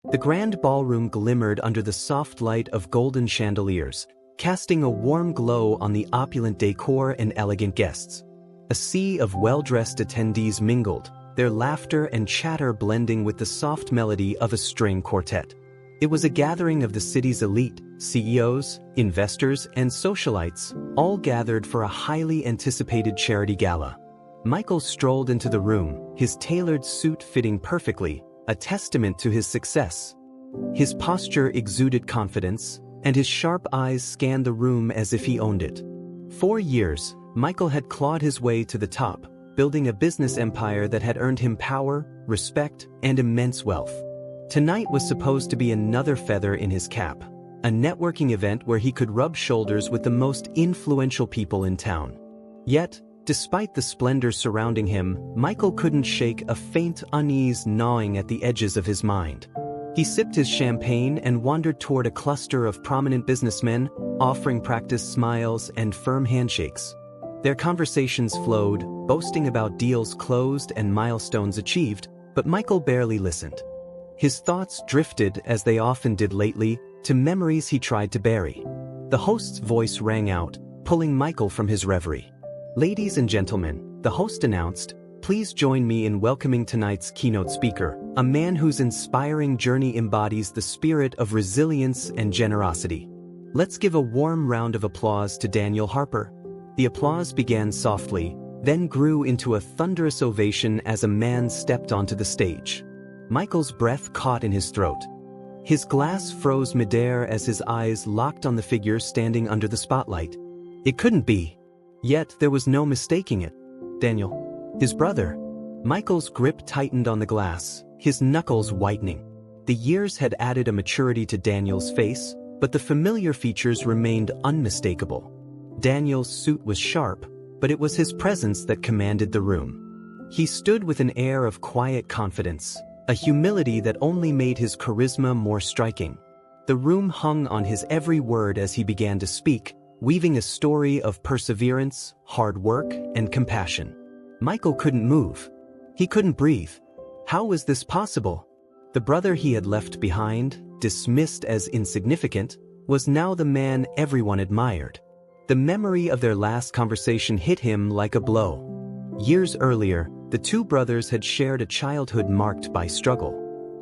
The grand ballroom glimmered under the soft light of golden chandeliers, casting a warm glow on the opulent decor and elegant guests. A sea of well-dressed attendees mingled, their laughter and chatter blending with the soft melody of a string quartet. It was a gathering of the city's elite, CEOs, investors, and socialites, all gathered for a highly anticipated charity gala. Michael strolled into the room, his tailored suit fitting perfectly, a testament to his success. His posture exuded confidence, and his sharp eyes scanned the room as if he owned it. For years, Michael had clawed his way to the top, building a business empire that had earned him power, respect, and immense wealth. Tonight was supposed to be another feather in his cap, a networking event where he could rub shoulders with the most influential people in town. Yet, despite the splendor surrounding him, Michael couldn't shake a faint unease gnawing at the edges of his mind. He sipped his champagne and wandered toward a cluster of prominent businessmen, offering practiced smiles and firm handshakes. Their conversations flowed, boasting about deals closed and milestones achieved, but Michael barely listened. His thoughts drifted, as they often did lately, to memories he tried to bury. The host's voice rang out, pulling Michael from his reverie. "Ladies and gentlemen," the host announced, "please join me in welcoming tonight's keynote speaker, a man whose inspiring journey embodies the spirit of resilience and generosity. Let's give a warm round of applause to Daniel Harper." The applause began softly, then grew into a thunderous ovation as a man stepped onto the stage. Michael's breath caught in his throat. His glass froze midair as his eyes locked on the figure standing under the spotlight. It couldn't be. Yet there was no mistaking it. Daniel. His brother. Michael's grip tightened on the glass, his knuckles whitening. The years had added a maturity to Daniel's face, but the familiar features remained unmistakable. Daniel's suit was sharp, but it was his presence that commanded the room. He stood with an air of quiet confidence, a humility that only made his charisma more striking. The room hung on his every word as he began to speak, weaving a story of perseverance, hard work, and compassion. Michael couldn't move. He couldn't breathe. How was this possible? The brother he had left behind, dismissed as insignificant, was now the man everyone admired. The memory of their last conversation hit him like a blow. Years earlier, the two brothers had shared a childhood marked by struggle.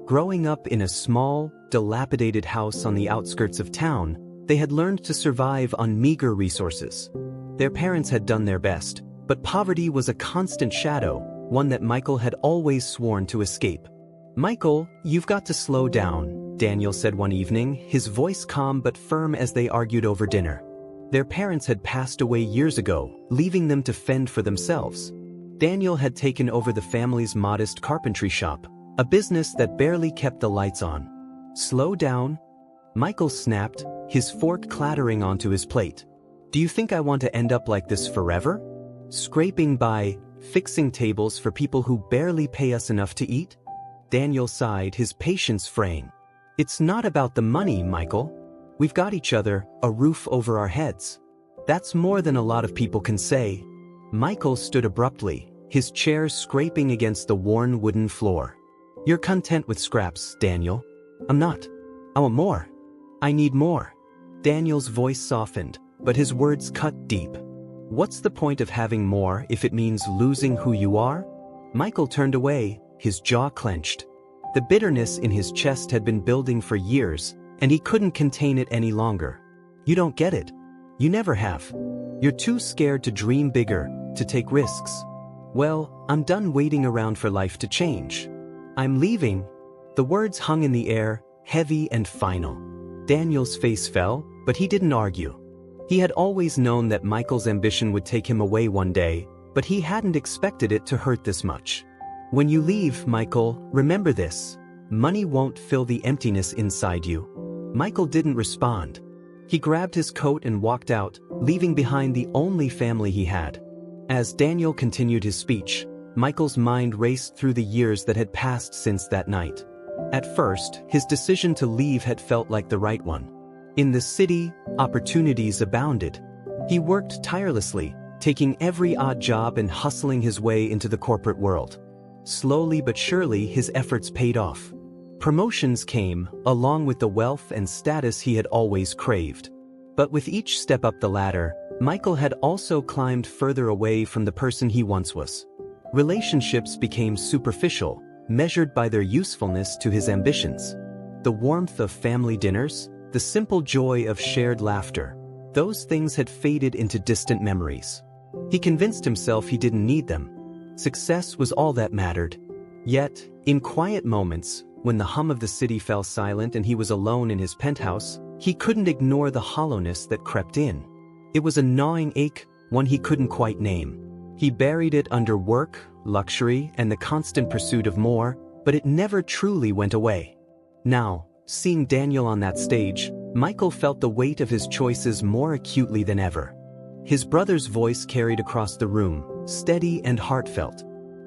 Growing up in a small, dilapidated house on the outskirts of town, they had learned to survive on meager resources. Their parents had done their best, but poverty was a constant shadow, one that Michael had always sworn to escape. "Michael, you've got to slow down," Daniel said one evening, his voice calm but firm as they argued over dinner. Their parents had passed away years ago, leaving them to fend for themselves. Daniel had taken over the family's modest carpentry shop, a business that barely kept the lights on. "Slow down," Michael snapped, his fork clattering onto his plate. "Do you think I want to end up like this forever? Scraping by, fixing tables for people who barely pay us enough to eat?" Daniel sighed, his patience fraying. "It's not about the money, Michael. We've got each other, a roof over our heads. That's more than a lot of people can say." Michael stood abruptly, his chair scraping against the worn wooden floor. "You're content with scraps, Daniel." "I'm not. I want more. I need more." Daniel's voice softened, but his words cut deep. "What's the point of having more if it means losing who you are?" Michael turned away, his jaw clenched. The bitterness in his chest had been building for years, and he couldn't contain it any longer. "You don't get it. You never have. You're too scared to dream bigger, to take risks." "Well, I'm done waiting around for life to change. I'm leaving." The words hung in the air, heavy and final. Daniel's face fell, but he didn't argue. He had always known that Michael's ambition would take him away one day, but he hadn't expected it to hurt this much. "When you leave, Michael, remember this. Money won't fill the emptiness inside you." Michael didn't respond. He grabbed his coat and walked out, leaving behind the only family he had. As Daniel continued his speech, Michael's mind raced through the years that had passed since that night. At first, his decision to leave had felt like the right one. In the city, opportunities abounded. He worked tirelessly, taking every odd job and hustling his way into the corporate world. Slowly but surely, his efforts paid off. Promotions came, along with the wealth and status he had always craved. But with each step up the ladder, Michael had also climbed further away from the person he once was. Relationships became superficial, measured by their usefulness to his ambitions. The warmth of family dinners, the simple joy of shared laughter, those things had faded into distant memories. He convinced himself he didn't need them. Success was all that mattered. Yet, in quiet moments, when the hum of the city fell silent and he was alone in his penthouse, he couldn't ignore the hollowness that crept in. It was a gnawing ache, one he couldn't quite name. He buried it under work, luxury, and the constant pursuit of more, but it never truly went away. Now, seeing Daniel on that stage, Michael felt the weight of his choices more acutely than ever. His brother's voice carried across the room, steady and heartfelt.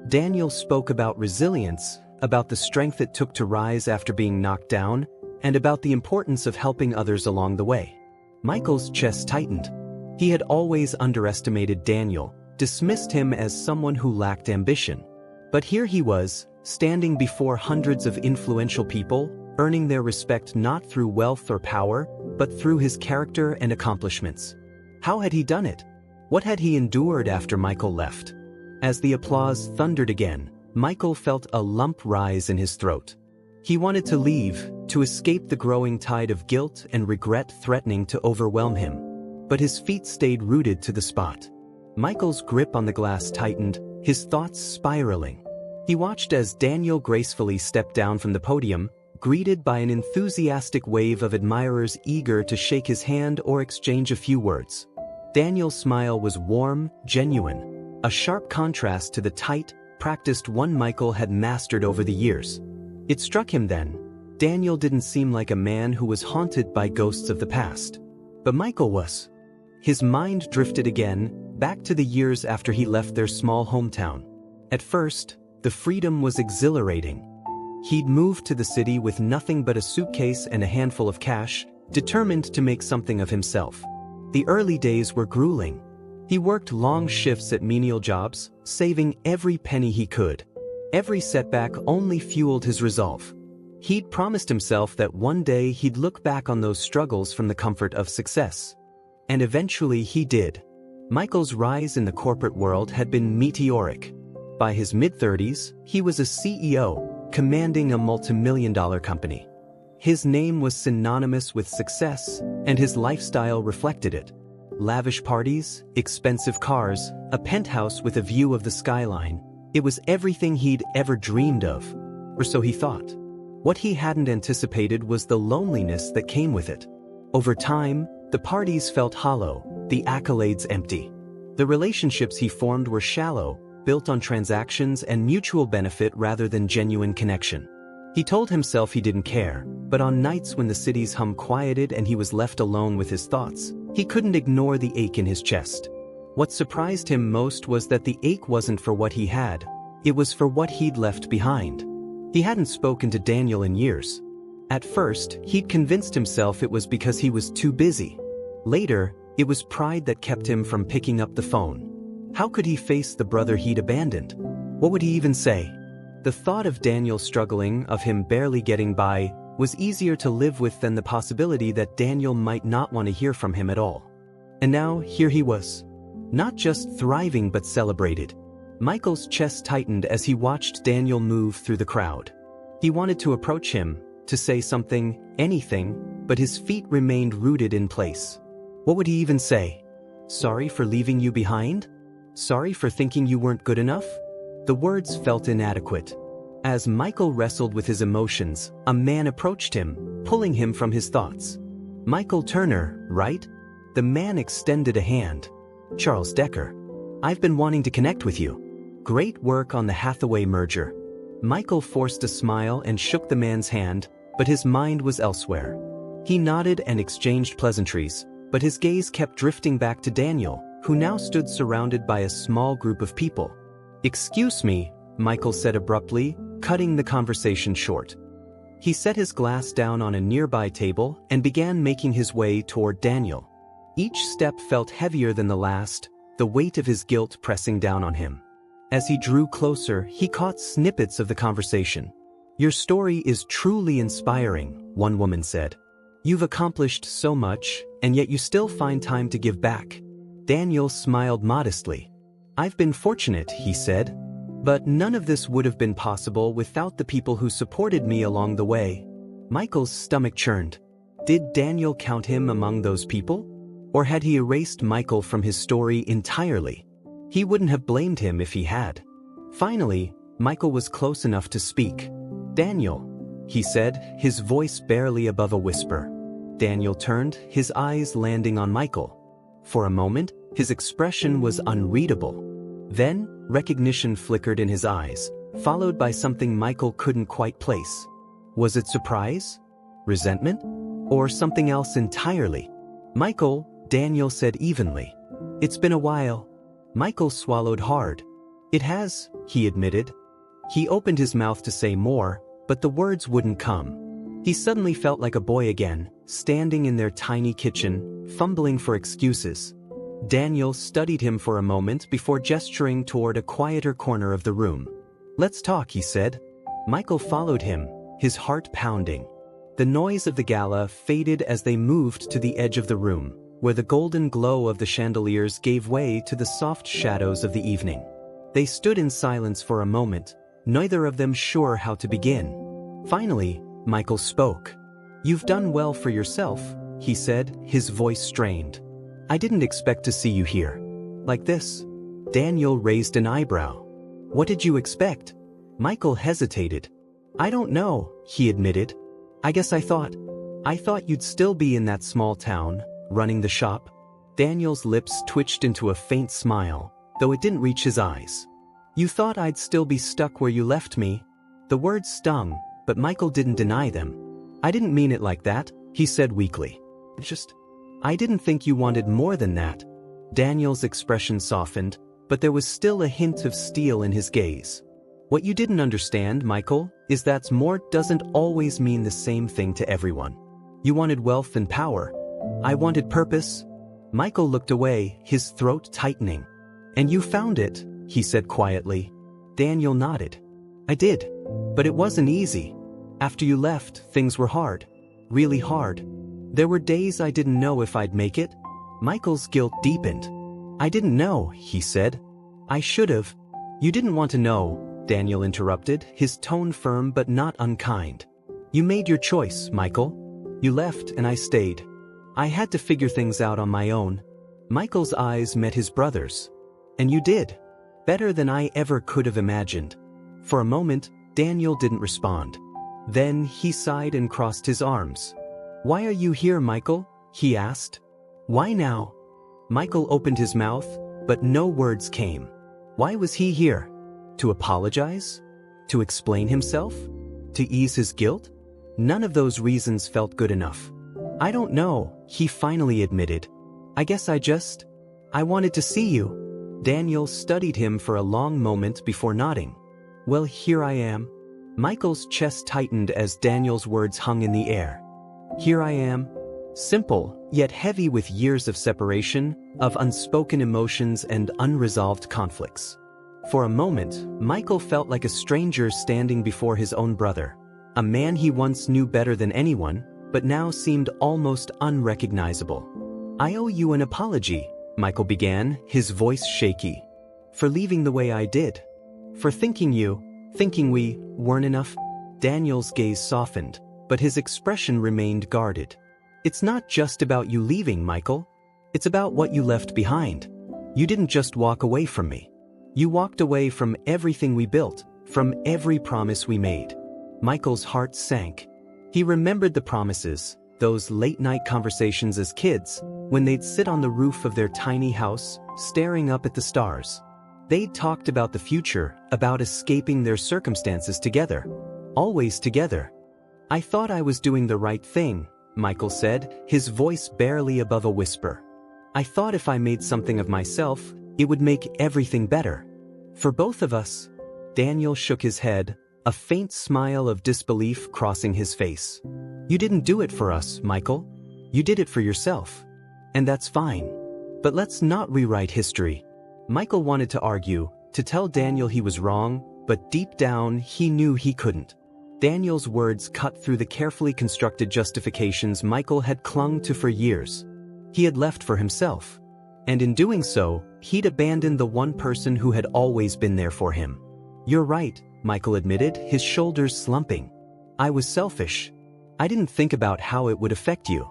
Daniel spoke about resilience, about the strength it took to rise after being knocked down, and about the importance of helping others along the way. Michael's chest tightened. He had always underestimated Daniel, dismissed him as someone who lacked ambition. But here he was, standing before hundreds of influential people, earning their respect not through wealth or power, but through his character and accomplishments. How had he done it? What had he endured after Michael left? As the applause thundered again, Michael felt a lump rise in his throat. He wanted to leave, to escape the growing tide of guilt and regret threatening to overwhelm him. But his feet stayed rooted to the spot. Michael's grip on the glass tightened, his thoughts spiraling. He watched as Daniel gracefully stepped down from the podium, greeted by an enthusiastic wave of admirers eager to shake his hand or exchange a few words. Daniel's smile was warm, genuine, a sharp contrast to the tight, practiced one Michael had mastered over the years. It struck him then. Daniel didn't seem like a man who was haunted by ghosts of the past. But Michael was. His mind drifted again, back to the years after he left their small hometown. At first, the freedom was exhilarating. He'd moved to the city with nothing but a suitcase and a handful of cash, determined to make something of himself. The early days were grueling. He worked long shifts at menial jobs, saving every penny he could. Every setback only fueled his resolve. He'd promised himself that one day he'd look back on those struggles from the comfort of success. And eventually he did. Michael's rise in the corporate world had been meteoric. By his mid-30s, he was a CEO, commanding a multi-million-dollar company. His name was synonymous with success, and his lifestyle reflected it. Lavish parties, expensive cars, a penthouse with a view of the skyline. It was everything he'd ever dreamed of, or so he thought. What he hadn't anticipated was the loneliness that came with it. Over time, the parties felt hollow, the accolades empty. The relationships he formed were shallow, built on transactions and mutual benefit rather than genuine connection. He told himself he didn't care, but on nights when the city's hum quieted and he was left alone with his thoughts, he couldn't ignore the ache in his chest. What surprised him most was that the ache wasn't for what he had, it was for what he'd left behind. He hadn't spoken to Daniel in years. At first, he'd convinced himself it was because he was too busy. Later, it was pride that kept him from picking up the phone. How could he face the brother he'd abandoned? What would he even say? The thought of Daniel struggling, of him barely getting by, was easier to live with than the possibility that Daniel might not want to hear from him at all. And now, here he was. Not just thriving but celebrated. Michael's chest tightened as he watched Daniel move through the crowd. He wanted to approach him, to say something, anything, but his feet remained rooted in place. What would he even say? Sorry for leaving you behind? Sorry for thinking you weren't good enough? The words felt inadequate. As Michael wrestled with his emotions, a man approached him, pulling him from his thoughts. Michael Turner, right? The man extended a hand. Charles Decker. I've been wanting to connect with you. Great work on the Hathaway merger. Michael forced a smile and shook the man's hand, but his mind was elsewhere. He nodded and exchanged pleasantries, but his gaze kept drifting back to Daniel, who now stood surrounded by a small group of people. Excuse me, Michael said abruptly, cutting the conversation short. He set his glass down on a nearby table and began making his way toward Daniel. Each step felt heavier than the last, the weight of his guilt pressing down on him. As he drew closer, he caught snippets of the conversation. Your story is truly inspiring, one woman said. You've accomplished so much, and yet you still find time to give back. Daniel smiled modestly. I've been fortunate, he said. But none of this would have been possible without the people who supported me along the way. Michael's stomach churned. Did Daniel count him among those people? Or had he erased Michael from his story entirely? He wouldn't have blamed him if he had. Finally, Michael was close enough to speak. Daniel, he said, his voice barely above a whisper. Daniel turned, his eyes landing on Michael. For a moment, his expression was unreadable. Then, recognition flickered in his eyes, followed by something Michael couldn't quite place. Was it surprise? Resentment? Or something else entirely? Michael, Daniel said evenly. It's been a while. Michael swallowed hard. It has, he admitted. He opened his mouth to say more, but the words wouldn't come. He suddenly felt like a boy again, standing in their tiny kitchen, fumbling for excuses. Daniel studied him for a moment before gesturing toward a quieter corner of the room. Let's talk, he said. Michael followed him, his heart pounding. The noise of the gala faded as they moved to the edge of the room, where the golden glow of the chandeliers gave way to the soft shadows of the evening. They stood in silence for a moment, neither of them sure how to begin. Finally, Michael spoke. You've done well for yourself, he said, his voice strained. I didn't expect to see you here. Like this. Daniel raised an eyebrow. What did you expect? Michael hesitated. I don't know, he admitted. I guess I thought you'd still be in that small town, running the shop. Daniel's lips twitched into a faint smile, though it didn't reach his eyes. You thought I'd still be stuck where you left me? The words stung, but Michael didn't deny them. I didn't mean it like that, he said weakly. I didn't think you wanted more than that. Daniel's expression softened, but there was still a hint of steel in his gaze. What you didn't understand, Michael, is that more doesn't always mean the same thing to everyone. You wanted wealth and power. I wanted purpose. Michael looked away, his throat tightening. And you found it, he said quietly. Daniel nodded. I did. But it wasn't easy. After you left, things were hard. Really hard. There were days I didn't know if I'd make it. Michael's guilt deepened. I didn't know, he said. I should have. You didn't want to know, Daniel interrupted, his tone firm but not unkind. You made your choice, Michael. You left and I stayed. I had to figure things out on my own. Michael's eyes met his brother's. And you did. Better than I ever could have imagined. For a moment, Daniel didn't respond. Then he sighed and crossed his arms. Why are you here, Michael? He asked. Why now? Michael opened his mouth, but no words came. Why was he here? To apologize? To explain himself? To ease his guilt? None of those reasons felt good enough. I don't know, he finally admitted. I guess I wanted to see you. Daniel studied him for a long moment before nodding. Well, here I am. Michael's chest tightened as Daniel's words hung in the air. Here I am. Simple, yet heavy with years of separation, of unspoken emotions and unresolved conflicts. For a moment, Michael felt like a stranger standing before his own brother. A man he once knew better than anyone, but now seemed almost unrecognizable. I owe you an apology, Michael began, his voice shaky. For leaving the way I did. For thinking we weren't enough. Daniel's gaze softened, but his expression remained guarded. It's not just about you leaving, Michael. It's about what you left behind. You didn't just walk away from me. You walked away from everything we built, from every promise we made. Michael's heart sank. He remembered the promises, those late-night conversations as kids, when they'd sit on the roof of their tiny house, staring up at the stars. They'd talked about the future, about escaping their circumstances together. Always together. I thought I was doing the right thing, Michael said, his voice barely above a whisper. I thought if I made something of myself, it would make everything better. For both of us. Daniel shook his head, a faint smile of disbelief crossing his face. You didn't do it for us, Michael. You did it for yourself. And that's fine. But let's not rewrite history. Michael wanted to argue, to tell Daniel he was wrong, but deep down he knew he couldn't. Daniel's words cut through the carefully constructed justifications Michael had clung to for years. He had left for himself. And in doing so, he'd abandoned the one person who had always been there for him. "You're right," Michael admitted, his shoulders slumping. "I was selfish. I didn't think about how it would affect you.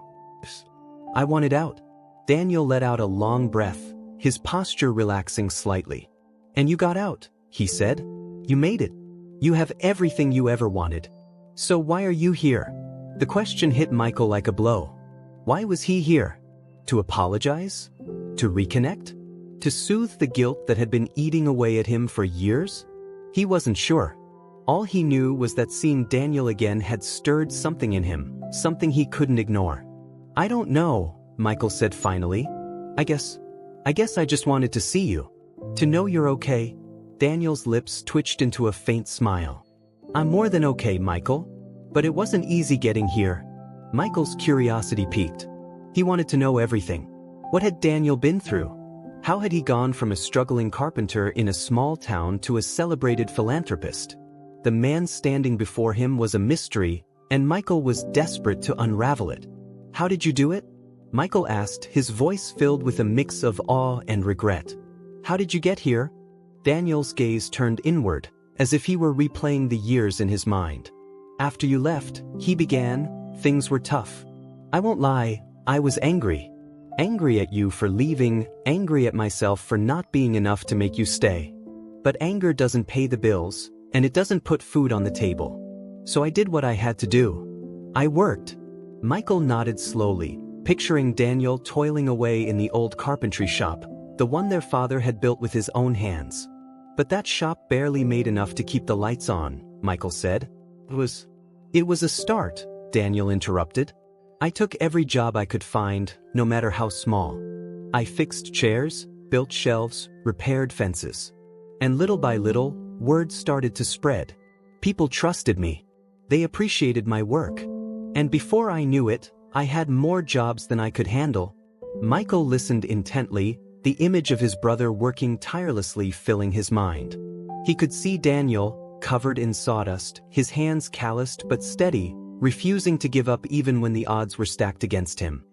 I wanted out." Daniel let out a long breath, his posture relaxing slightly. "And you got out," he said. "You made it. You have everything you ever wanted. So why are you here?" The question hit Michael like a blow. Why was he here? To apologize? To reconnect? To soothe the guilt that had been eating away at him for years? He wasn't sure. All he knew was that seeing Daniel again had stirred something in him, something he couldn't ignore. "I don't know," Michael said finally. I guess I just wanted to see you. To know you're okay." Daniel's lips twitched into a faint smile. "I'm more than okay, Michael. But it wasn't easy getting here." Michael's curiosity piqued. He wanted to know everything. What had Daniel been through? How had he gone from a struggling carpenter in a small town to a celebrated philanthropist? The man standing before him was a mystery, and Michael was desperate to unravel it. "How did you do it?" Michael asked, his voice filled with a mix of awe and regret. "How did you get here?" Daniel's gaze turned inward, as if he were replaying the years in his mind. "After you left," he began, "things were tough. I won't lie, I was angry. Angry at you for leaving, angry at myself for not being enough to make you stay. But anger doesn't pay the bills, and it doesn't put food on the table. So I did what I had to do. I worked." Michael nodded slowly, picturing Daniel toiling away in the old carpentry shop, the one their father had built with his own hands. "But that shop barely made enough to keep the lights on," Michael said. It was a start," Daniel interrupted. "I took every job I could find, no matter how small. I fixed chairs, built shelves, repaired fences. And little by little, word started to spread. People trusted me. They appreciated my work. And before I knew it, I had more jobs than I could handle." Michael listened intently, the image of his brother working tirelessly filling his mind. He could see Daniel, covered in sawdust, his hands calloused but steady, refusing to give up even when the odds were stacked against him.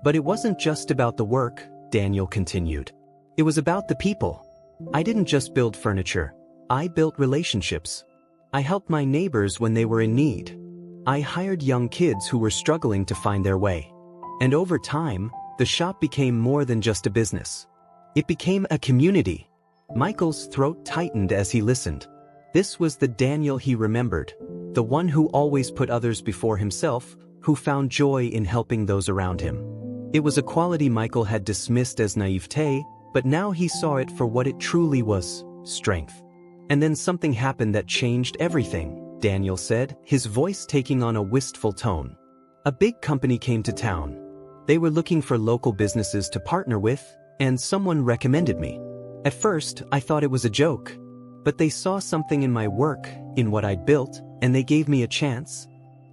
"But it wasn't just about the work," Daniel continued. "It was about the people. I didn't just build furniture. I built relationships. I helped my neighbors when they were in need. I hired young kids who were struggling to find their way. And over time, the shop became more than just a business. It became a community." Michael's throat tightened as he listened. This was the Daniel he remembered, the one who always put others before himself, who found joy in helping those around him. It was a quality Michael had dismissed as naivete, but now he saw it for what it truly was: strength. "And then something happened that changed everything," Daniel said, his voice taking on a wistful tone. "A big company came to town. They were looking for local businesses to partner with, and someone recommended me. At first, I thought it was a joke. But they saw something in my work, in what I'd built, and they gave me a chance."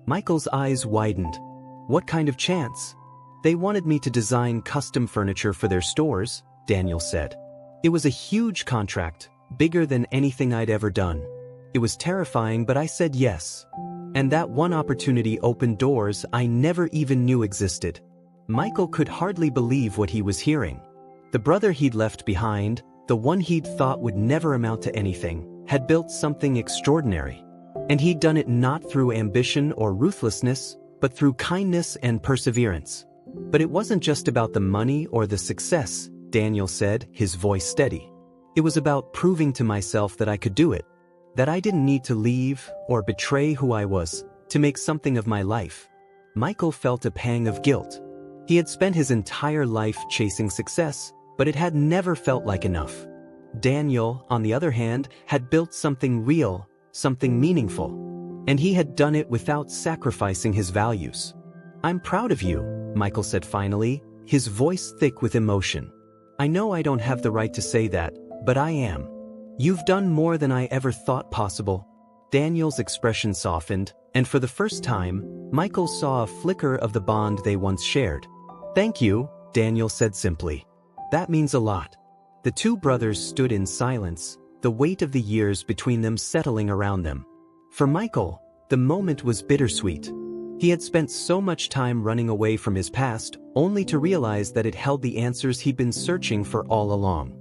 Michael's eyes widened. "What kind of chance?" "They wanted me to design custom furniture for their stores," Daniel said. "It was a huge contract, bigger than anything I'd ever done. It was terrifying, but I said yes. And that one opportunity opened doors I never even knew existed." Michael could hardly believe what he was hearing. The brother he'd left behind, the one he'd thought would never amount to anything, had built something extraordinary. And he'd done it not through ambition or ruthlessness, but through kindness and perseverance. "But it wasn't just about the money or the success," Daniel said, his voice steady. "It was about proving to myself that I could do it. That I didn't need to leave or betray who I was to make something of my life." Michael felt a pang of guilt. He had spent his entire life chasing success, but it had never felt like enough. Daniel, on the other hand, had built something real, something meaningful. And he had done it without sacrificing his values. "I'm proud of you," Michael said finally, his voice thick with emotion. "I know I don't have the right to say that, but I am. You've done more than I ever thought possible." Daniel's expression softened, and for the first time, Michael saw a flicker of the bond they once shared. "Thank you," Daniel said simply. "That means a lot." The two brothers stood in silence, the weight of the years between them settling around them. For Michael, The moment was bittersweet. He had spent so much time running away from his past, only to realize that it held the answers he'd been searching for all along.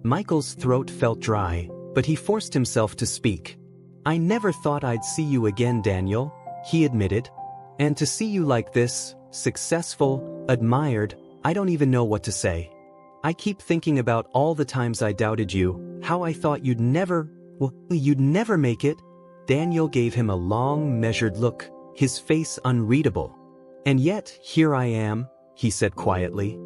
Michael's throat felt dry, but he forced himself to speak. "I never thought I'd see you again, Daniel," he admitted. "And to see you like this, successful, admired, I don't even know what to say. I keep thinking about all the times I doubted you, how I thought you'd never make it." Daniel gave him a long, measured look, his face unreadable. "And yet, here I am," he said quietly.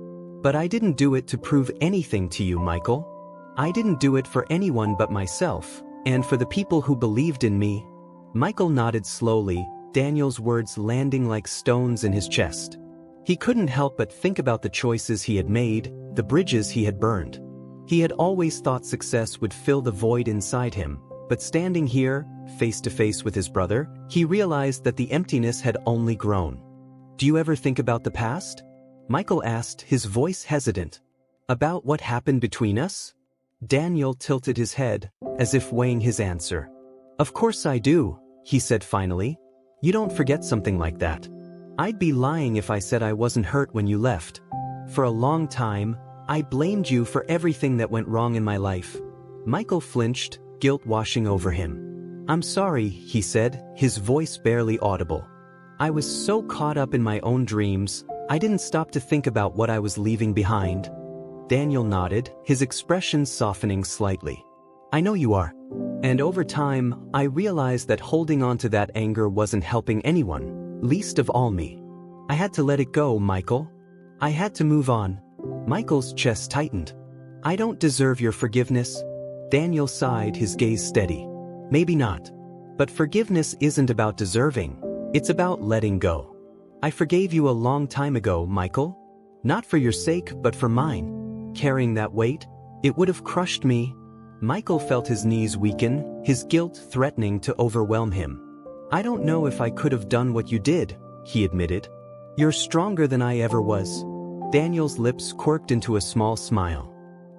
"But I didn't do it to prove anything to you, Michael. I didn't do it for anyone but myself, and for the people who believed in me." Michael nodded slowly, Daniel's words landing like stones in his chest. He couldn't help but think about the choices he had made, the bridges he had burned. He had always thought success would fill the void inside him, but standing here, face to face with his brother, he realized that the emptiness had only grown. "Do you ever think about the past?" Michael asked, his voice hesitant. "About what happened between us?" Daniel tilted his head, as if weighing his answer. "Of course I do," he said finally. "You don't forget something like that. I'd be lying if I said I wasn't hurt when you left. For a long time, I blamed you for everything that went wrong in my life." Michael flinched, guilt washing over him. "I'm sorry," he said, his voice barely audible. "I was so caught up in my own dreams, I didn't stop to think about what I was leaving behind." Daniel nodded, his expression softening slightly. "I know you are. And over time, I realized that holding on to that anger wasn't helping anyone, least of all me. I had to let it go, Michael. I had to move on." Michael's chest tightened. "I don't deserve your forgiveness." Daniel sighed, his gaze steady. "Maybe not. But forgiveness isn't about deserving. It's about letting go. I forgave you a long time ago, Michael. Not for your sake, but for mine. Carrying that weight, it would have crushed me." Michael felt his knees weaken, his guilt threatening to overwhelm him. "I don't know if I could have done what you did," he admitted. "You're stronger than I ever was." Daniel's lips quirked into a small smile.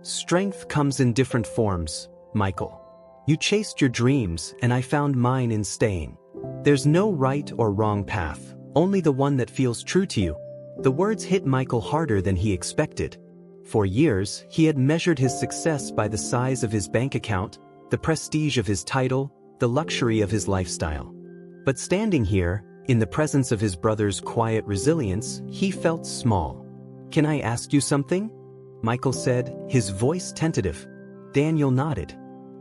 "Strength comes in different forms, Michael. You chased your dreams, and I found mine in staying. There's no right or wrong path, only the one that feels true to you." The words hit Michael harder than he expected. For years, he had measured his success by the size of his bank account, the prestige of his title, the luxury of his lifestyle. But standing here, in the presence of his brother's quiet resilience, he felt small. "Can I ask you something?" Michael said, his voice tentative. Daniel nodded.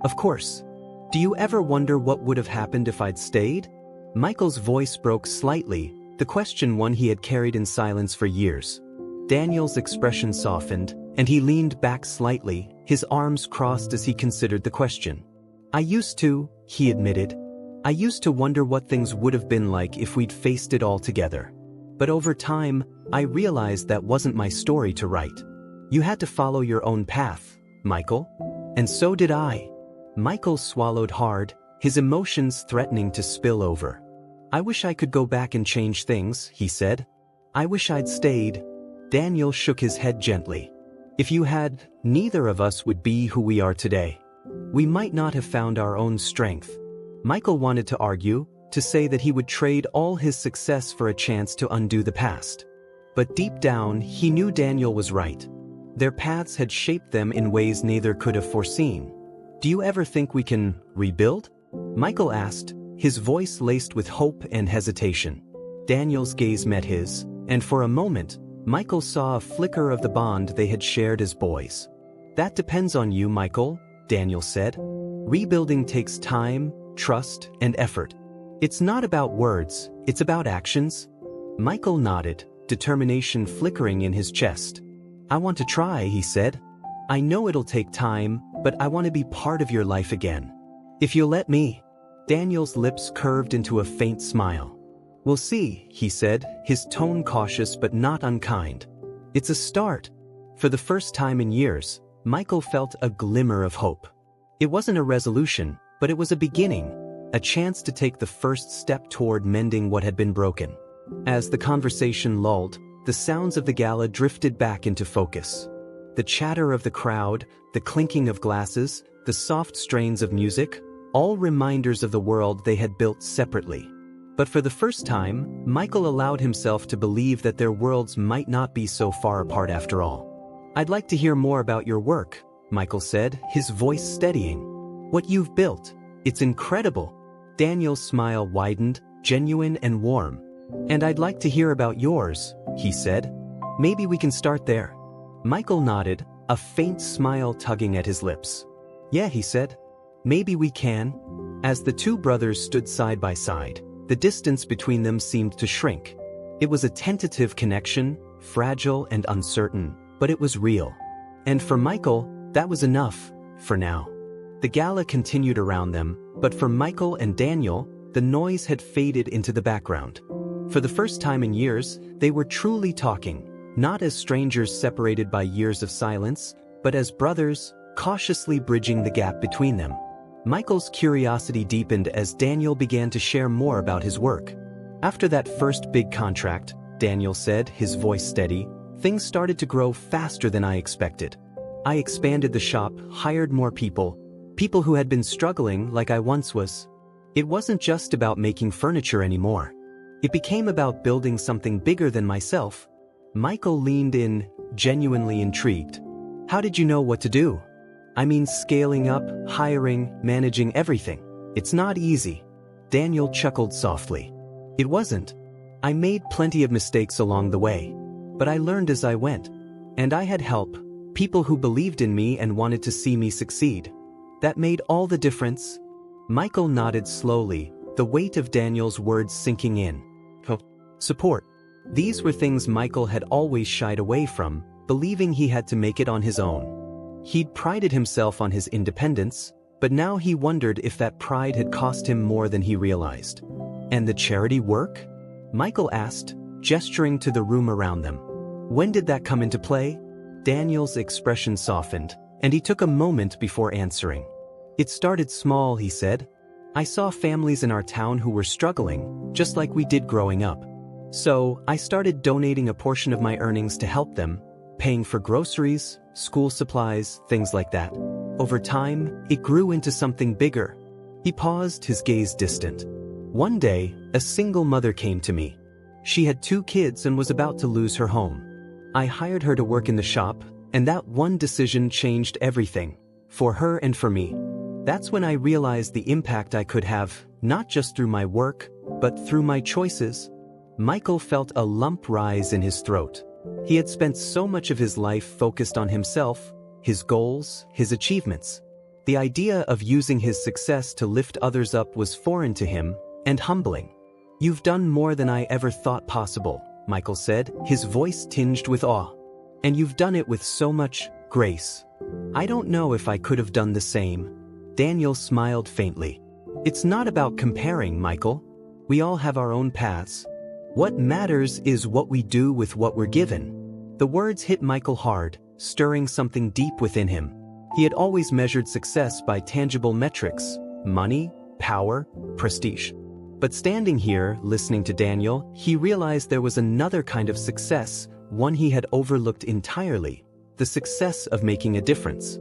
"Of course. Do you ever wonder what would have happened if I'd stayed?" Michael's voice broke slightly, the question one he had carried in silence for years. Daniel's expression softened, and he leaned back slightly, his arms crossed as he considered the question. "I used to," he admitted. "I used to wonder what things would have been like if we'd faced it all together. But over time, I realized that wasn't my story to write. You had to follow your own path, Michael. And so did I." Michael swallowed hard, his emotions threatening to spill over. "I wish I could go back and change things," he said. "I wish I'd stayed." Daniel shook his head gently. "If you had, neither of us would be who we are today. We might not have found our own strength." Michael wanted to argue, to say that he would trade all his success for a chance to undo the past. But deep down, he knew Daniel was right. Their paths had shaped them in ways neither could have foreseen. "Do you ever think we can rebuild?" Michael asked, his voice laced with hope and hesitation. Daniel's gaze met his, and for a moment, Michael saw a flicker of the bond they had shared as boys. "That depends on you, Michael," Daniel said. "Rebuilding takes time, trust, and effort. It's not about words, it's about actions." Michael nodded, determination flickering in his chest. "I want to try," he said. "I know it'll take time, but I want to be part of your life again. If you'll let me." Daniel's lips curved into a faint smile. "We'll see," he said, his tone cautious but not unkind. "It's a start." For the first time in years, Michael felt a glimmer of hope. It wasn't a resolution, but it was a beginning, a chance to take the first step toward mending what had been broken. As the conversation lulled, the sounds of the gala drifted back into focus. The chatter of the crowd, the clinking of glasses, the soft strains of music, all reminders of the world they had built separately. But for the first time, Michael allowed himself to believe that their worlds might not be so far apart after all. "I'd like to hear more about your work," Michael said, his voice steadying. "What you've built. It's incredible." Daniel's smile widened, genuine and warm. "And I'd like to hear about yours," he said. "Maybe we can start there." Michael nodded, a faint smile tugging at his lips. "Yeah," he said. "Maybe we can." As the two brothers stood side by side, the distance between them seemed to shrink. It was a tentative connection, fragile and uncertain, but it was real. And for Michael, that was enough, for now. The gala continued around them, but for Michael and Daniel, the noise had faded into the background. For the first time in years, they were truly talking, not as strangers separated by years of silence, but as brothers, cautiously bridging the gap between them. Michael's curiosity deepened as Daniel began to share more about his work. "After that first big contract," Daniel said, his voice steady, "things started to grow faster than I expected. I expanded the shop, hired more people who had been struggling like I once was. It wasn't just about making furniture anymore. It became about building something bigger than myself." Michael leaned in, genuinely intrigued. "How did you know what to do?" "I mean, scaling up, hiring, managing everything. It's not easy." Daniel chuckled softly. "It wasn't. I made plenty of mistakes along the way. But I learned as I went. And I had help, people who believed in me and wanted to see me succeed. That made all the difference." Michael nodded slowly, the weight of Daniel's words sinking in. Support. These were things Michael had always shied away from, believing he had to make it on his own. He'd prided himself on his independence, but now he wondered if that pride had cost him more than he realized. "And the charity work?" Michael asked, gesturing to the room around them. "When did that come into play?" Daniel's expression softened, and he took a moment before answering. "It started small," he said. "I saw families in our town who were struggling, just like we did growing up. So, I started donating a portion of my earnings to help them, paying for groceries, school supplies, things like that. Over time, it grew into something bigger." He paused, his gaze distant. "One day, a single mother came to me. She had 2 kids and was about to lose her home. I hired her to work in the shop, and that one decision changed everything, for her and for me. That's when I realized the impact I could have, not just through my work, but through my choices." Michael felt a lump rise in his throat. He had spent so much of his life focused on himself, his goals, his achievements. The idea of using his success to lift others up was foreign to him, and humbling. "You've done more than I ever thought possible," Michael said, his voice tinged with awe. "And you've done it with so much grace. I don't know if I could have done the same." Daniel smiled faintly. "It's not about comparing, Michael. We all have our own paths. What matters is what we do with what we're given." The words hit Michael hard, stirring something deep within him. He had always measured success by tangible metrics: money, power, prestige. But standing here, listening to Daniel, he realized there was another kind of success, one he had overlooked entirely: the success of making a difference.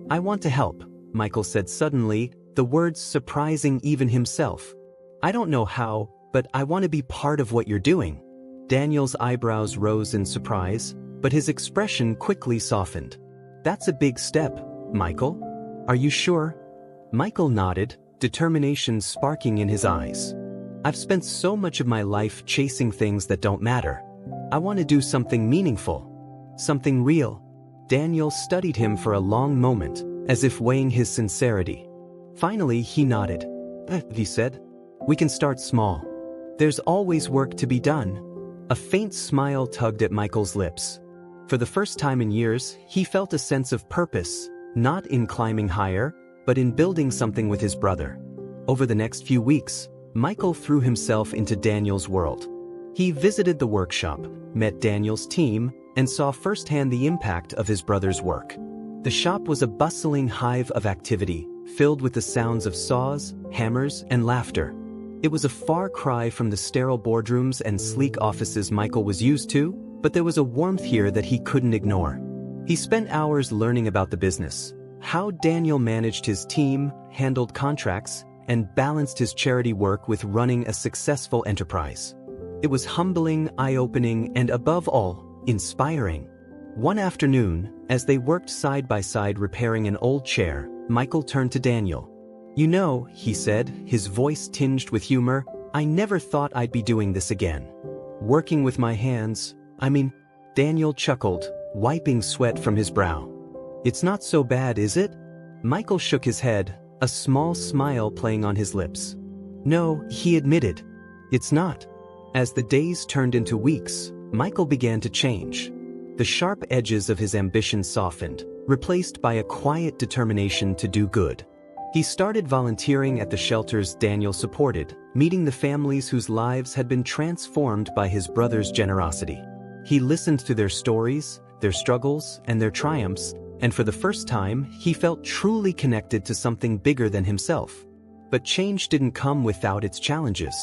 "I want to help," Michael said suddenly, the words surprising even himself. "I don't know how, but I want to be part of what you're doing." Daniel's eyebrows rose in surprise, but his expression quickly softened. "That's a big step, Michael. Are you sure?" Michael nodded, determination sparking in his eyes. "I've spent so much of my life chasing things that don't matter. I want to do something meaningful. Something real." Daniel studied him for a long moment, as if weighing his sincerity. Finally, he nodded. He said, "We can start small. There's always work to be done." A faint smile tugged at Michael's lips. For the first time in years, he felt a sense of purpose, not in climbing higher, but in building something with his brother. Over the next few weeks, Michael threw himself into Daniel's world. He visited the workshop, met Daniel's team, and saw firsthand the impact of his brother's work. The shop was a bustling hive of activity, filled with the sounds of saws, hammers, and laughter. It was a far cry from the sterile boardrooms and sleek offices Michael was used to, but there was a warmth here that he couldn't ignore. He spent hours learning about the business, how Daniel managed his team, handled contracts, and balanced his charity work with running a successful enterprise. It was humbling, eye-opening, and above all, inspiring. One afternoon, as they worked side by side repairing an old chair, Michael turned to Daniel. "You know," he said, his voice tinged with humor, "I never thought I'd be doing this again. Working with my hands, Daniel chuckled, wiping sweat from his brow. "It's not so bad, is it?" Michael shook his head, a small smile playing on his lips. "No," he admitted. "It's not." As the days turned into weeks, Michael began to change. The sharp edges of his ambition softened, replaced by a quiet determination to do good. He started volunteering at the shelters Daniel supported, meeting the families whose lives had been transformed by his brother's generosity. He listened to their stories, their struggles, and their triumphs, and for the first time, he felt truly connected to something bigger than himself. But change didn't come without its challenges.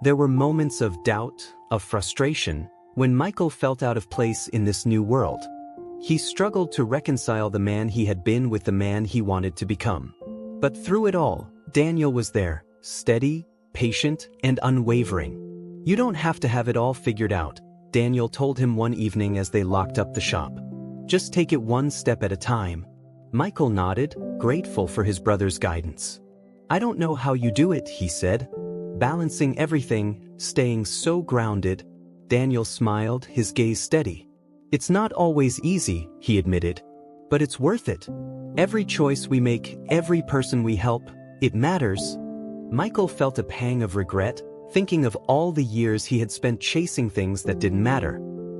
There were moments of doubt, of frustration, when Michael felt out of place in this new world. He struggled to reconcile the man he had been with the man he wanted to become. But through it all, Daniel was there, steady, patient, and unwavering. "You don't have to have it all figured out," Daniel told him one evening as they locked up the shop. "Just take it one step at a time." Michael nodded, grateful for his brother's guidance. "I don't know how you do it," he said. "Balancing everything, staying so grounded." Daniel smiled, his gaze steady. "It's not always easy," he admitted. "But it's worth it. Every choice we make, every person we help, it matters." Michael felt a pang of regret, thinking of all the years he had spent chasing things that didn't matter.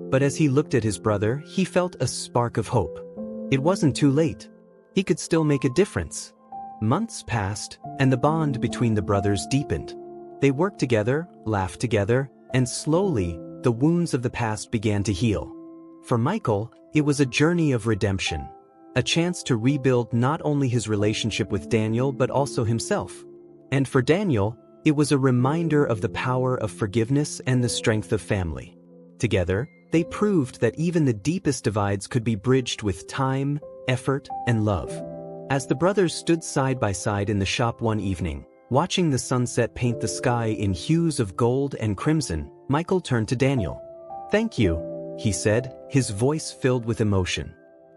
But as he looked at his brother, he felt a spark of hope. It wasn't too late. He could still make a difference. Months passed, and the bond between the brothers deepened. They worked together, laughed together, and slowly, the wounds of the past began to heal. For Michael, it was a journey of redemption. A chance to rebuild not only his relationship with Daniel but also himself. And for Daniel, it was a reminder of the power of forgiveness and the strength of family. Together, they proved that even the deepest divides could be bridged with time, effort, and love. As the brothers stood side by side in the shop one evening, watching the sunset paint the sky in hues of gold and crimson, Michael turned to Daniel. "Thank you," he said, his voice filled with emotion.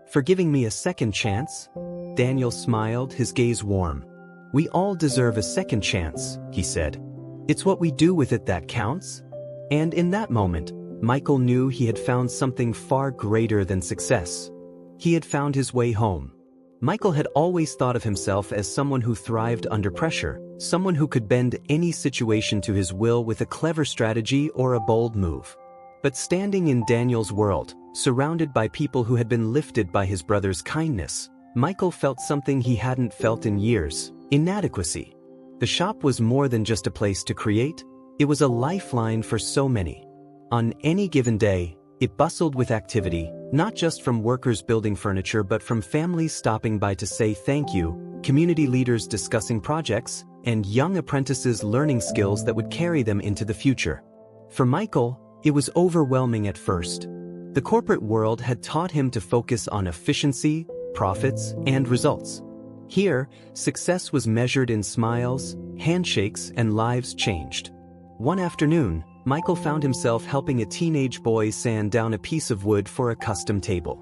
"For giving me a second chance?" Daniel smiled, his gaze warm. "We all deserve a second chance," he said. "It's what we do with it that counts." And in that moment, Michael knew he had found something far greater than success. He had found his way home. Michael had always thought of himself as someone who thrived under pressure, someone who could bend any situation to his will with a clever strategy or a bold move. But standing in Daniel's world, surrounded by people who had been lifted by his brother's kindness, Michael felt something he hadn't felt in years: inadequacy. The shop was more than just a place to create, it was a lifeline for so many. On any given day, it bustled with activity, not just from workers building furniture but from families stopping by to say thank you, community leaders discussing projects, and young apprentices learning skills that would carry them into the future. For Michael, it was overwhelming at first. The corporate world had taught him to focus on efficiency, profits, and results. Here, success was measured in smiles, handshakes, and lives changed. One afternoon, Michael found himself helping a teenage boy sand down a piece of wood for a custom table.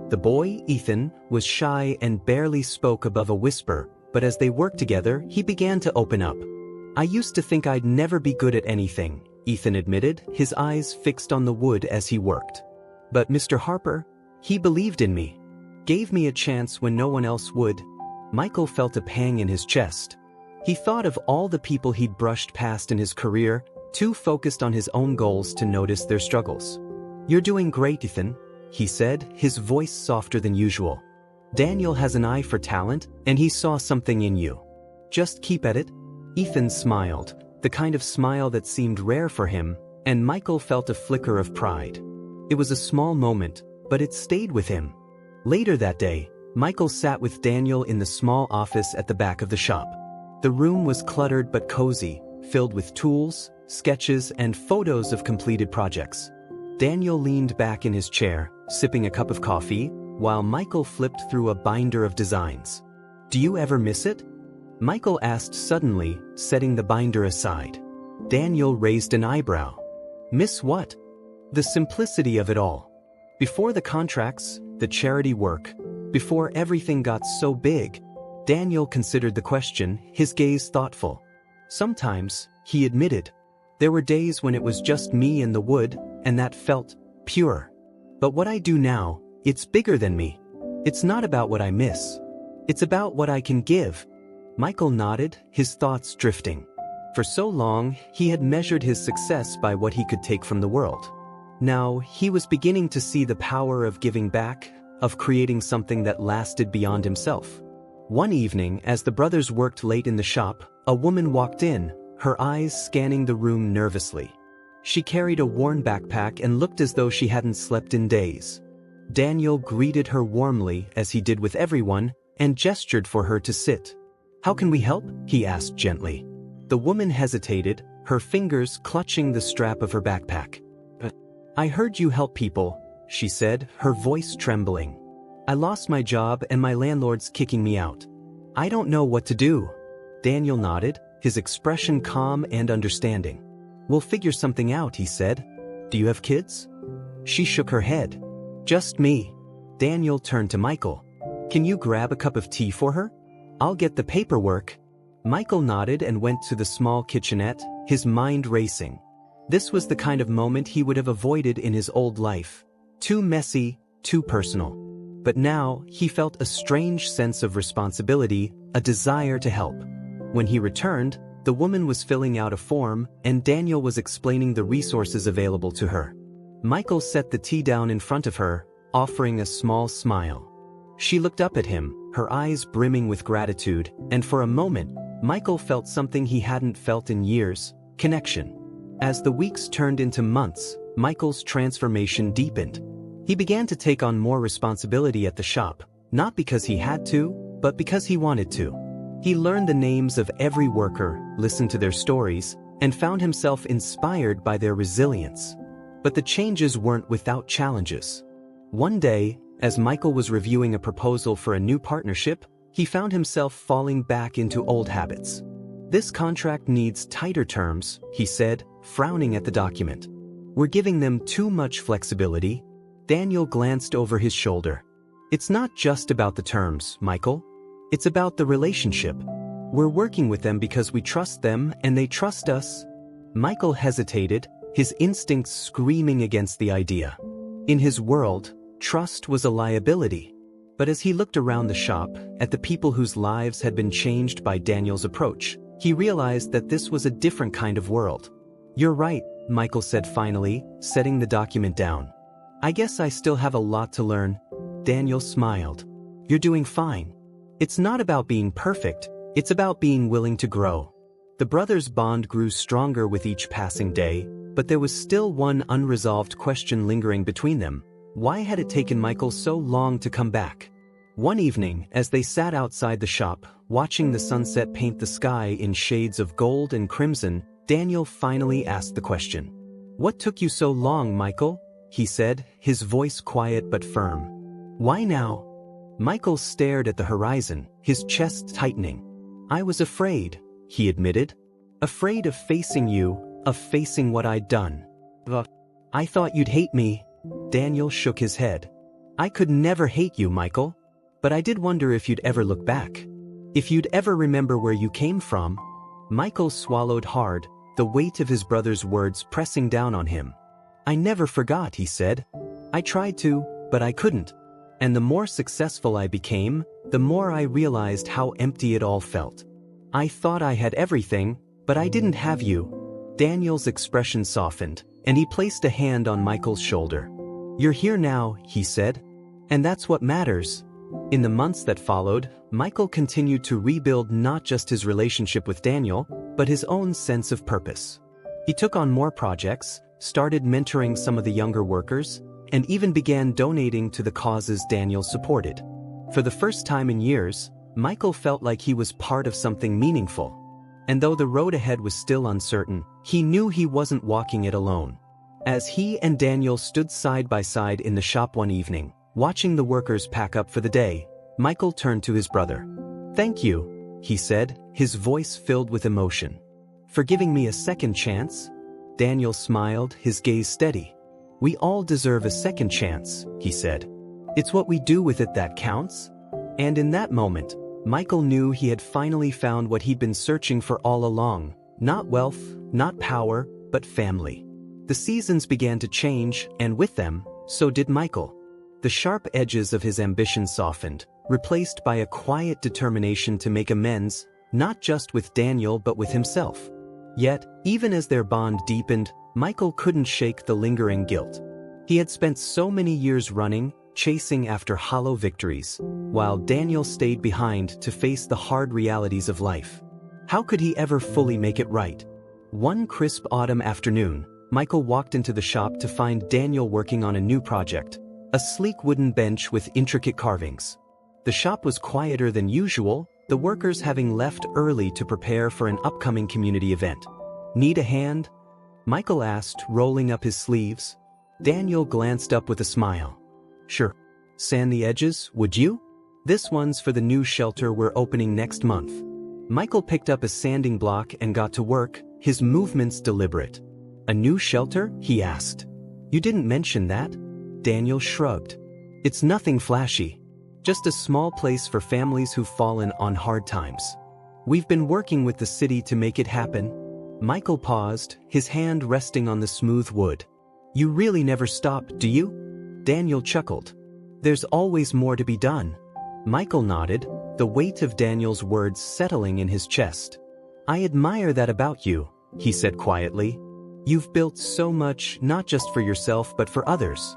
The boy, Ethan, was shy and barely spoke above a whisper, but as they worked together, he began to open up. "I used to think I'd never be good at anything," Ethan admitted, his eyes fixed on the wood as he worked. "But Mr. Harper, he believed in me. Gave me a chance when no one else would." Michael felt a pang in his chest. He thought of all the people he'd brushed past in his career, too focused on his own goals to notice their struggles. "You're doing great, Ethan," he said, his voice softer than usual. "Daniel has an eye for talent, and he saw something in you. Just keep at it." Ethan smiled, the kind of smile that seemed rare for him, and Michael felt a flicker of pride. It was a small moment, but it stayed with him. Later that day, Michael sat with Daniel in the small office at the back of the shop. The room was cluttered but cozy, filled with tools, sketches, and photos of completed projects. Daniel leaned back in his chair, sipping a cup of coffee, while Michael flipped through a binder of designs. "Do you ever miss it?" Michael asked suddenly, setting the binder aside. Daniel raised an eyebrow. Miss what? The simplicity of it all. Before the contracts, the charity work, before everything got so big, Daniel considered the question, his gaze thoughtful. Sometimes, he admitted, there were days when it was just me and the wood, and that felt pure. But what I do now, it's bigger than me. It's not about what I miss. It's about what I can give. Michael nodded, his thoughts drifting. For so long, he had measured his success by what he could take from the world. Now, he was beginning to see the power of giving back, of creating something that lasted beyond himself. One evening, as the brothers worked late in the shop, a woman walked in, her eyes scanning the room nervously. She carried a worn backpack and looked as though she hadn't slept in days. Daniel greeted her warmly, as he did with everyone, and gestured for her to sit. How can we help? He asked gently. The woman hesitated, her fingers clutching the strap of her backpack. I heard you help people, she said, her voice trembling. I lost my job and my landlord's kicking me out. I don't know what to do. Daniel nodded, his expression calm and understanding. We'll figure something out, he said. Do you have kids? She shook her head. Just me. Daniel turned to Michael. Can you grab a cup of tea for her? I'll get the paperwork. Michael nodded and went to the small kitchenette, his mind racing. This was the kind of moment he would have avoided in his old life. Too messy, too personal. But now, he felt a strange sense of responsibility, a desire to help. When he returned, the woman was filling out a form, and Daniel was explaining the resources available to her. Michael set the tea down in front of her, offering a small smile. She looked up at him, her eyes brimming with gratitude, and for a moment, Michael felt something he hadn't felt in years, connection. As the weeks turned into months, Michael's transformation deepened. He began to take on more responsibility at the shop, not because he had to, but because he wanted to. He learned the names of every worker, listened to their stories, and found himself inspired by their resilience. But the changes weren't without challenges. One day, as Michael was reviewing a proposal for a new partnership, he found himself falling back into old habits. This contract needs tighter terms, he said, frowning at the document. We're giving them too much flexibility. Daniel glanced over his shoulder. It's not just about the terms, Michael. It's about the relationship. We're working with them because we trust them and they trust us. Michael hesitated, his instincts screaming against the idea. In his world, trust was a liability. But as he looked around the shop, at the people whose lives had been changed by Daniel's approach, he realized that this was a different kind of world. You're right, Michael said finally, setting the document down. I guess I still have a lot to learn. Daniel smiled. You're doing fine. It's not about being perfect, it's about being willing to grow. The brothers' bond grew stronger with each passing day, but there was still one unresolved question lingering between them. Why had it taken Michael so long to come back? One evening, as they sat outside the shop, watching the sunset paint the sky in shades of gold and crimson, Daniel finally asked the question. What took you so long, Michael? He said, his voice quiet but firm. Why now? Michael stared at the horizon, his chest tightening. I was afraid, he admitted. Afraid of facing you, of facing what I'd done. I thought you'd hate me. Daniel shook his head. I could never hate you, Michael. But I did wonder if you'd ever look back. If you'd ever remember where you came from. Michael swallowed hard, the weight of his brother's words pressing down on him. I never forgot, he said. I tried to, but I couldn't. And the more successful I became, the more I realized how empty it all felt. I thought I had everything, but I didn't have you. Daniel's expression softened, and he placed a hand on Michael's shoulder. You're here now, he said. And that's what matters. In the months that followed, Michael continued to rebuild not just his relationship with Daniel, but his own sense of purpose. He took on more projects, started mentoring some of the younger workers, and even began donating to the causes Daniel supported. For the first time in years, Michael felt like he was part of something meaningful. And though the road ahead was still uncertain, he knew he wasn't walking it alone. As he and Daniel stood side by side in the shop one evening, watching the workers pack up for the day, Michael turned to his brother. Thank you. he said, his voice filled with emotion. "For giving me a second chance?" Daniel smiled, his gaze steady. "We all deserve a second chance," he said. "It's what we do with it that counts." And in that moment, Michael knew he had finally found what he'd been searching for all along. Not wealth, not power, but family. The seasons began to change, and with them, so did Michael. The sharp edges of his ambition softened, replaced by a quiet determination to make amends, not just with Daniel but with himself. Yet, even as their bond deepened, Michael couldn't shake the lingering guilt. He had spent so many years running, chasing after hollow victories, while Daniel stayed behind to face the hard realities of life. How could he ever fully make it right? One crisp autumn afternoon, Michael walked into the shop to find Daniel working on a new project, a sleek wooden bench with intricate carvings. The shop was quieter than usual, the workers having left early to prepare for an upcoming community event. "Need a hand?" Michael asked, rolling up his sleeves. Daniel glanced up with a smile. "Sure. Sand the edges, would you? This one's for the new shelter we're opening next month." Michael picked up a sanding block and got to work, his movements deliberate. "A new shelter?" he asked. "You didn't mention that." Daniel shrugged. "It's nothing flashy. Just a small place for families who've fallen on hard times. We've been working with the city to make it happen." Michael paused, his hand resting on the smooth wood. "You really never stop, do you?" Daniel chuckled. "There's always more to be done." Michael nodded, the weight of Daniel's words settling in his chest. "I admire that about you," he said quietly. "You've built so much, not just for yourself but for others.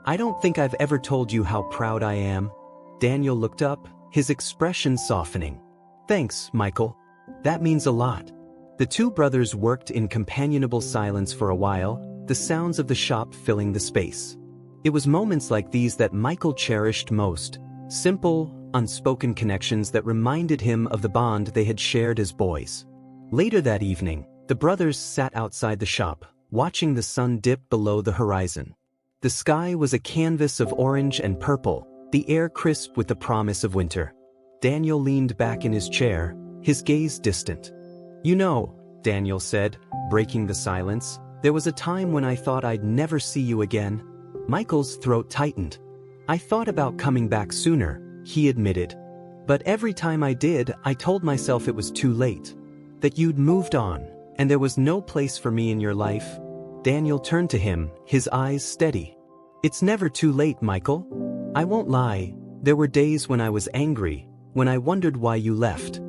I don't think I've ever told you how proud I am." Daniel looked up, his expression softening. "Thanks, Michael. That means a lot." The two brothers worked in companionable silence for a while, the sounds of the shop filling the space. It was moments like these that Michael cherished most, simple, unspoken connections that reminded him of the bond they had shared as boys. Later that evening, the brothers sat outside the shop, watching the sun dip below the horizon. The sky was a canvas of orange and purple, the air crisp with the promise of winter. Daniel leaned back in his chair, his gaze distant. "You know," Daniel said, breaking the silence, "there was a time when I thought I'd never see you again." Michael's throat tightened. "I thought about coming back sooner," he admitted. "But every time I did, I told myself it was too late. That you'd moved on, and there was no place for me in your life." Daniel turned to him, his eyes steady. "It's never too late, Michael. I won't lie, there were days when I was angry, when I wondered why you left.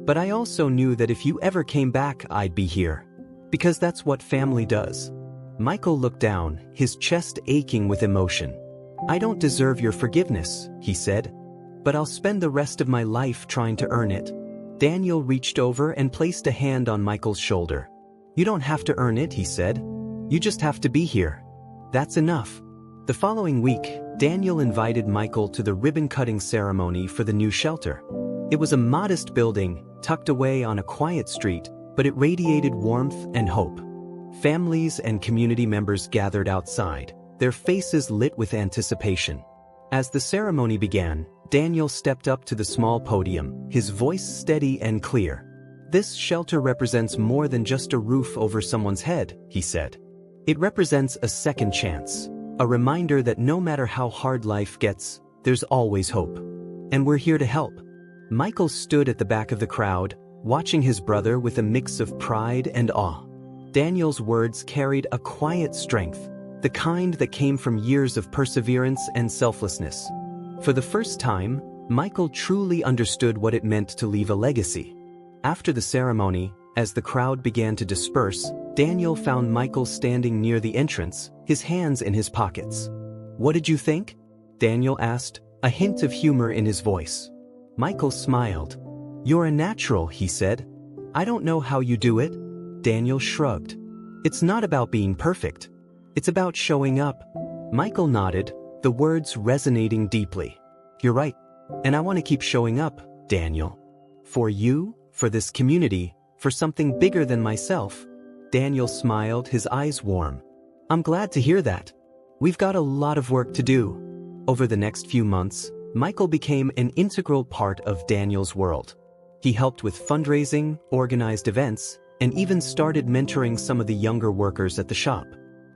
But I also knew that if you ever came back, I'd be here. Because that's what family does." Michael looked down, his chest aching with emotion. "I don't deserve your forgiveness," he said. "But I'll spend the rest of my life trying to earn it." Daniel reached over and placed a hand on Michael's shoulder. "You don't have to earn it," he said. "You just have to be here. That's enough." The following week, Daniel invited Michael to the ribbon-cutting ceremony for the new shelter. It was a modest building, tucked away on a quiet street, but it radiated warmth and hope. Families and community members gathered outside, their faces lit with anticipation. As the ceremony began, Daniel stepped up to the small podium, his voice steady and clear. "This shelter represents more than just a roof over someone's head," he said. "It represents a second chance, a reminder that no matter how hard life gets, there's always hope. And we're here to help." Michael stood at the back of the crowd, watching his brother with a mix of pride and awe. Daniel's words carried a quiet strength, the kind that came from years of perseverance and selflessness. For the first time, Michael truly understood what it meant to leave a legacy. After the ceremony, as the crowd began to disperse, Daniel found Michael standing near the entrance, his hands in his pockets. "What did you think?" Daniel asked, a hint of humor in his voice. Michael smiled. "You're a natural," he said. "I don't know how you do it." Daniel shrugged. "It's not about being perfect. It's about showing up." Michael nodded, the words resonating deeply. "You're right. And I want to keep showing up, Daniel. For you, for this community, for something bigger than myself." Daniel smiled, his eyes warm. "I'm glad to hear that. We've got a lot of work to do." Over the next few months, Michael became an integral part of Daniel's world. He helped with fundraising, organized events, and even started mentoring some of the younger workers at the shop.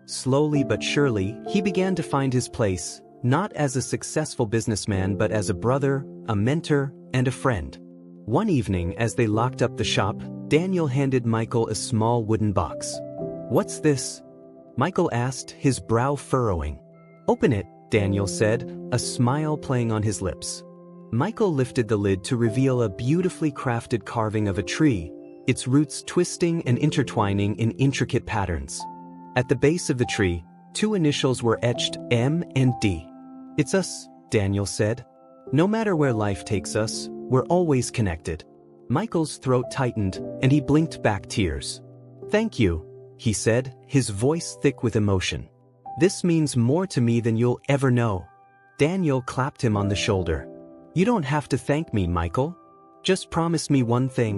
Slowly but surely, he began to find his place, not as a successful businessman but as a brother, a mentor, and a friend. One evening, as they locked up the shop, Daniel handed Michael a small wooden box. "What's this?" Michael asked, his brow furrowing. "Open it," Daniel said, a smile playing on his lips. Michael lifted the lid to reveal a beautifully crafted carving of a tree, its roots twisting and intertwining in intricate patterns. At the base of the tree, 2 initials were etched, M and D. "It's us," Daniel said. "No matter where life takes us, we're always connected." Michael's throat tightened, and he blinked back tears. "Thank you," he said, his voice thick with emotion. "This means more to me than you'll ever know." Daniel clapped him on the shoulder. "You don't have to thank me, Michael. Just promise me one thing."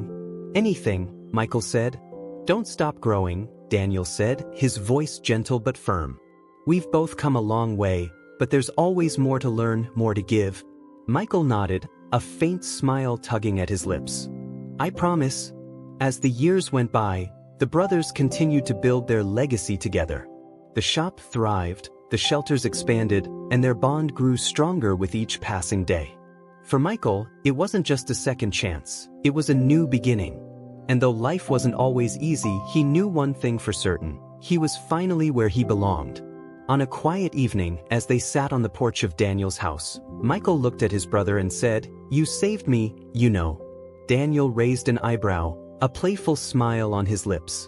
"Anything," Michael said. "Don't stop growing," Daniel said, his voice gentle but firm. "We've both come a long way, but there's always more to learn, more to give." Michael nodded, a faint smile tugging at his lips. "I promise." As the years went by, the brothers continued to build their legacy together. The shop thrived, the shelters expanded, and their bond grew stronger with each passing day. For Michael, it wasn't just a second chance, it was a new beginning. And though life wasn't always easy, he knew one thing for certain: he was finally where he belonged. On a quiet evening, as they sat on the porch of Daniel's house, Michael looked at his brother and said, "You saved me, you know." Daniel raised an eyebrow, a playful smile on his lips.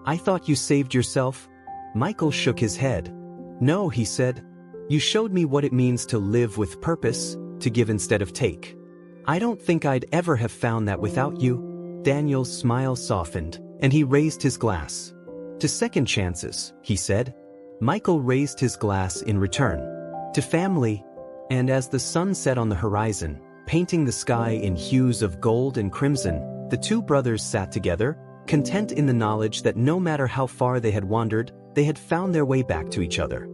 "I thought you saved yourself?" Michael shook his head. "No," he said. "You showed me what it means to live with purpose, to give instead of take. I don't think I'd ever have found that without you." Daniel's smile softened, and he raised his glass. "To second chances," he said. Michael raised his glass in return. "To family." And as the sun set on the horizon, painting the sky in hues of gold and crimson, the 2 brothers sat together, content in the knowledge that no matter how far they had wandered, they had found their way back to each other.